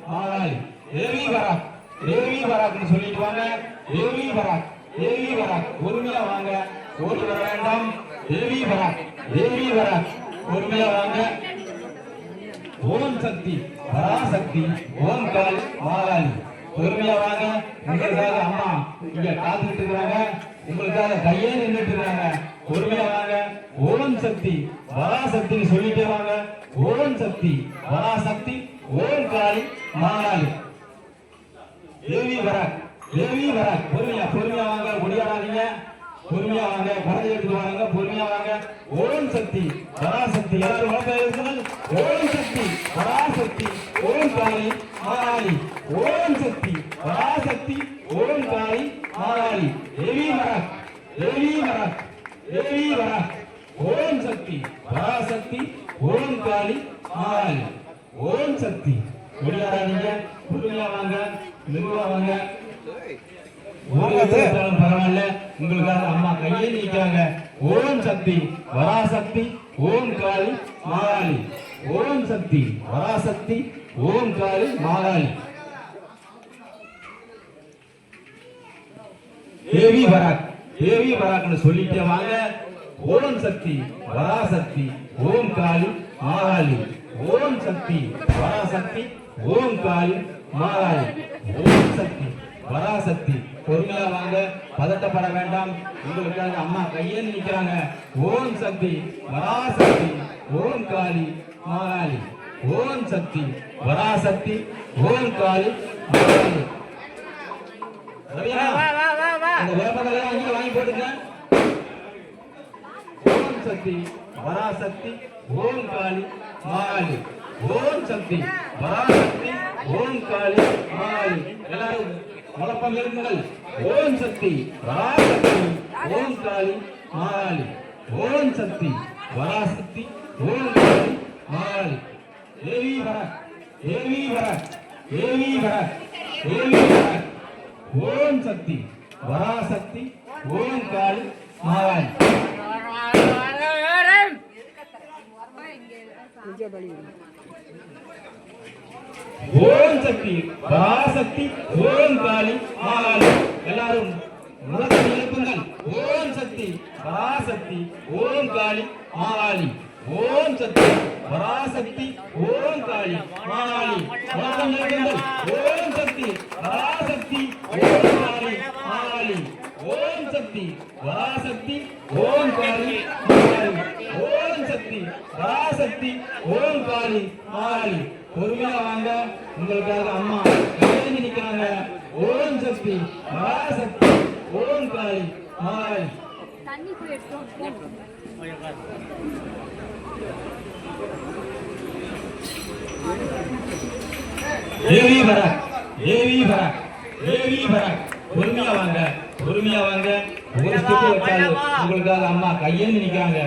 மாகாளி தேவி வராக் தேவி வராக்னு சொல்லிட்டு வாங்க. தேவி வராக் தேவி வராக் பொறுமையா வாங்க, ஓடி வர வேண்டாம். தேவி வராக் தேவி வராக் பொறுமையா வாங்க. ஓம் சக்தி பராசக்தி ஓம் காளி மாகாளி பொறுமையா வாங்க. உங்களுக்காக அம்மா இங்க காத்துக்கிட்டு இருக்காங்க, உங்களுக்காக கையே நின்றுட்டு இருக்காங்க. பொறுமையா வாங்க. ஓம் சக்தி பராசக்தின்னு சொல்லிட்டே வாங்க. ஓம் சக்தி பராசக்தி ஓம் காளி மாகாளி தேவி வராக் தேவி வராக் பொறுமையா பொறுமையா வாங்க, ஒடியாடாதீங்க. பொறுமையா வாங்க, குழந்தை எடுத்துட்டு வாங்க. பொறுமையா வாங்க. ஓம் சக்தி பராசக்தி எல்லாரும் வளர்த்து. ஓம் சக்தி பராசக்தி ஓம் காளி மாகாளி ஓம் சக்தி பராசக்தி ஓம் காளி மாகாளி தேவி வராக் தேவி வராக் தேவி வராக் ஓம் சக்தி பராசக்தி ஓம் காளி மாகாளி ஓம் சக்தி ஒடியாடாதீங்க. பொறுமையா வாங்க, மெதுவா வாங்க. பரவாயில்ல, உங்களுக்காக அம்மா கையே நீக்காங்க. ஓம் சக்தி பராசக்தி ஓம் காளி மாகாளி ஓம் சக்தி பராசக்தி ஓம் காளி மாகாளி தேவி வராக் தேவி வராக்னு சொல்லிட்டே வாங்க. ஓம் சக்தி பராசக்தி ஓம் காளி மாகாளி ஓம் சக்தி பராசக்தி ஓம் காளி மாகாளி ஓம் சக்தி பராசக்தி பொறுமையா வாங்க, பதட்டப்பட வேண்டாம். உங்களுக்காக அம்மா கையே நிற்கிறாங்க. ஓம் சக்தி பராசக்தி ஓம் காளி மாகாளி ஓம் சக்தி பராசக்தி ஓம் காளி மாகாளி. அந்த வேப்பதெல்லாம் அங்கே வாங்கி போட்டுங்க. ஓம் சக்தி பராசக்தி ஓம் காளி மாகாளி ஓம் சக்தி பராசக்தி ஓம் காளி மாகாளி எல்லாரும் குழப்பம் இருங்கள். ஓம் சக்தி பராசக்தி ஓம் காளி மாகாளி ஓம் சக்தி பராசக்தி ஓம் காளி மாகாளி தேவி வராக் தேவி வராக் தேவி வராக் தேவி வராக் ஓம் சக்தி பராசக்தி ஓம் காளி மாகாளி ஓம் சக்தி பராசக்தி ஓம் காளி மாகாளி எல்லாரும் முரசு எழுப்புங்கள். ஓம் சக்தி பராசக்தி ஓம் காளி மாகாளி ஓம் சக்தி பராசக்தி ஓம் காளி மாகாளி முரசு எழுப்புங்கள். ஓம் சக்தி பராசக்தி ஓம் காளி மாகாளி ஓம் சக்தி பராசக்தி ஓம் காளி மாகாளி ஓம் சக்தி பராசக்தி ஓம் காளி மாகாளி பொறுமையா வாங்க, உங்களுக்காக அம்மா எழுதி நிற்கிறாங்க. ஓம் சக்தி பராசக்தி ஓம் காளி மாகாளி தேவி வராக் தேவி வராக் தேவி வராக் பொறுமையா வாங்க பொறுமையா வாங்க. ஒரு ஸ்டெப் வச்சாலும் உங்களுக்காக அம்மா கையேந்து நிற்கிறாங்க.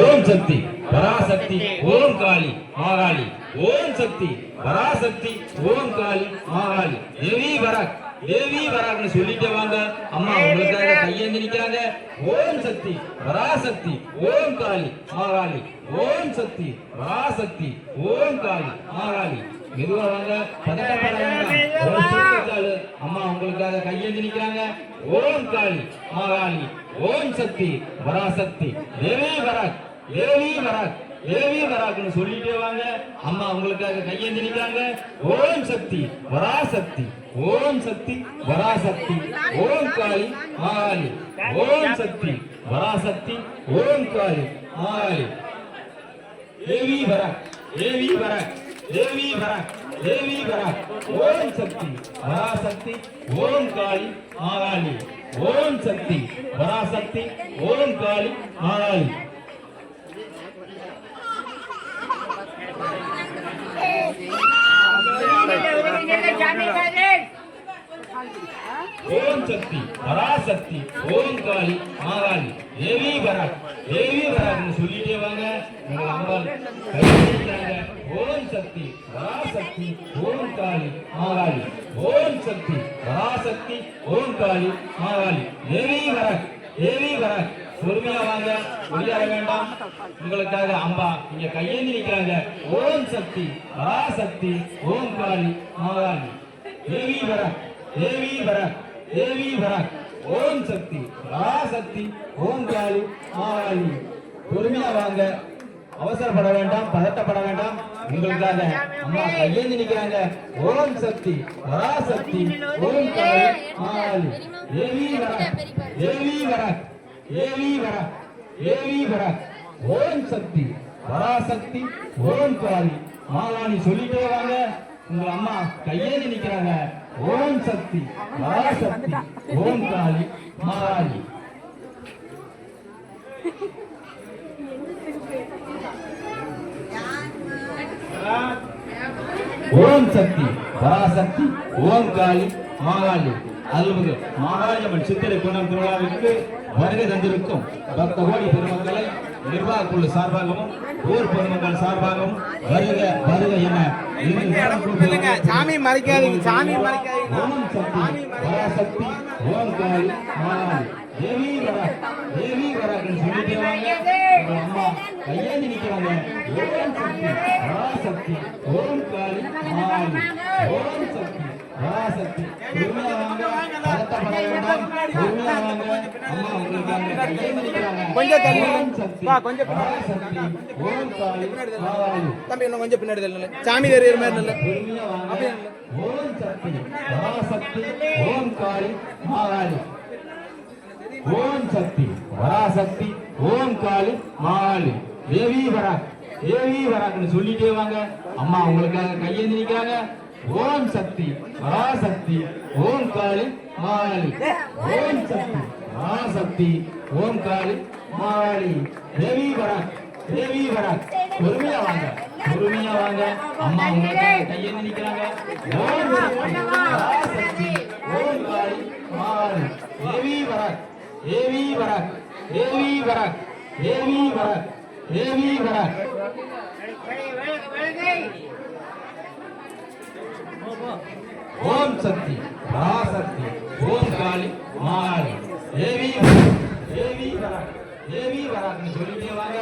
ஓம் சக்தி பராசக்தி ஓம் காளி மாகாளி ஓம் சக்தி பராசக்தி ஓம் காளி மாகாளி தேவி வராக் தேவி வராக்னு சொல்லிட்டே வாங்க. அம்மா உங்களுக்காக கையேந்தி நிற்கிறாங்க. ஓம் சக்தி பராசக்தி ஓம் காளி மாகாளி ஓம் சக்தி பராசக்தி ஓம் காளி மாகாளி மெதுவா வாங்க, பதட்டப்பட வேண்டாம். அம்மா உங்களுக்காக கையேந்தி நிற்கிறாங்க. ஓம் காளி மாகாளி ஓம் சக்தி பராசக்தி தேவி வராக் தேவி வராக் தேவி வராக்குன்னு சொல்லிட்டே வாங்க. அம்மா உங்களுக்காக கையேந்தி நிற்கிறாங்க. ஓம் சக்தி பராசக்தி, ஓம் சக்தி பராசக்தி, ஓம் காளி மாகாளி, ஓம் சக்தி பராசக்தி, ஓம் காளி மாகாளி. தேவி வராக், தேவி வராக், தேவி வராக், தேவி வராக், ஓம் சக்தி பராசக்தி, ஓம் காளி மாகாளி, ஓம் சக்தி பராசக்தி, ஓம் காளி மாகாளி. ஓம் சக்தி பராசக்தி, ஓம் காளி மாகாளி, தேவி வராக், தேவி வராக்னு சொல்லிட்டே வாங்க. உங்க அம்பாள் கையெழுத்தாங்க. ஓம் சக்தி பராசக்தி, ஓம் காளி மாகாளி, ஓம் சக்தி பராசக்தி, ஓம் காளி மாகாளி. தேவி வராக், தேவி வராக். பொறுமையா வாங்க, ஒளியாட வேண்டாம். உங்களுக்காக அம்பா இங்க கையேந்தி நிற்கிறாங்க. ஓம் சக்தி பராசக்தி, ஓம் காளி மாகாளி. தேவி வராக், தேவி வராக், தேவி வராக், ஓம் சக்தி பராசக்தி, ஓம் காளி மாகாளி. பொறுமையா வாங்க, அவசரப்பட வேண்டாம், பதட்டப்பட வேண்டாம். உங்களுக்காக அம்மா கையேந்தி நிற்கிறாங்க. ஓம் சக்தி பராசக்தி, ஓம் காளி மாகாளி. தேவி வராக், தேவி வராக், தேவி வராக், தேவி வராக், ஓம் சக்தி பராசக்தி, ஓம் காளி மாகாளி. சொல்லிட்டே வாங்க. உங்க அம்மா கையேந்தி நிற்கிறாங்க. ஓம் சக்தி பராசக்தி, ஓம் காளி மாகாளி. ஓம் சக்தி பராசக்தி, ஓம் காளி மாகாளி. அருள்மிகு மாகாளியம்மன் சித்திரை குணம் திருவிழாவிற்கு வருகை தந்திருக்கும் பக்த கோடி பெருமக்களை நிர்வாக குழு சார்பாகவும் ஊர் பொதுமக்கள் சார்பாகவும் வருக வருக என சாமி மறைக்காதீங்க, சாமி மறைக்காதீங்க. ஓம் சக்தி பராசக்தி, ஓம் காளி மாகாளி. தேவி வராக், தேவி வராக்னு சொல்லிட்டே வாங்க. உங்க அம்மா கையேந்தி நிற்கிறாங்க. ஓம் சக்தி பராசக்தி, ஓம் காளி மாகாளி, ஓம் சக்தி பராசக்தி. பொறுமையா வாங்க, பதட்டப்பட வேண்டாம். பொறுமையா வாங்க. அம்மா உங்களுக்காக கையேந்தி நிற்கிறாங்க. கொஞ்சம் தள்ளி ஓம் சக்தி கொஞ்சம் பராசக்தி, ஓம் காளி மாகாளி. தம்பி இன்னும் கொஞ்சம் பின்னாடி தள்ளு. சாமி தெரியுற மாதிரி நல்ல பொறுமையா வாங்க. ஓம் சக்தி பராசக்தி, ஓம் காளி மாகாளி. ஓம் சக்தி பராசக்தி, ஓம் காளி மாகாளி. தேவி வராக், தேவி வராக்னு சொல்லிட்டே வாங்க. அம்மா உங்களுக்காக கையேந்தி நிற்கிறாங்க. ஓம் சக்தி பராசக்தி, ஓம் காளி மாகாளி, ஓம் சக்தி பராசக்தி, ஓம் காளி மாகாளி. தேவி வராக், தேவி வராக். பொறுமையா வாங்க, பொறுமையா வாங்க. அம்மா உங்களுக்காக கையேந்தி நிற்கிறாங்க. ஓம் சக்தி பராசக்தி, ஓம் காளி மாகாளி. தேவி வராக், தேவி வராக், தேவி வராக், தேவி வராக், தேவி வராக். ஓம் சக்தி பராசக்தி, ஓம் காளி மாகாளி. தேவி வராக், தேவி வராக், தேவி வராக்னு சொல்லிட்டே வாங்க.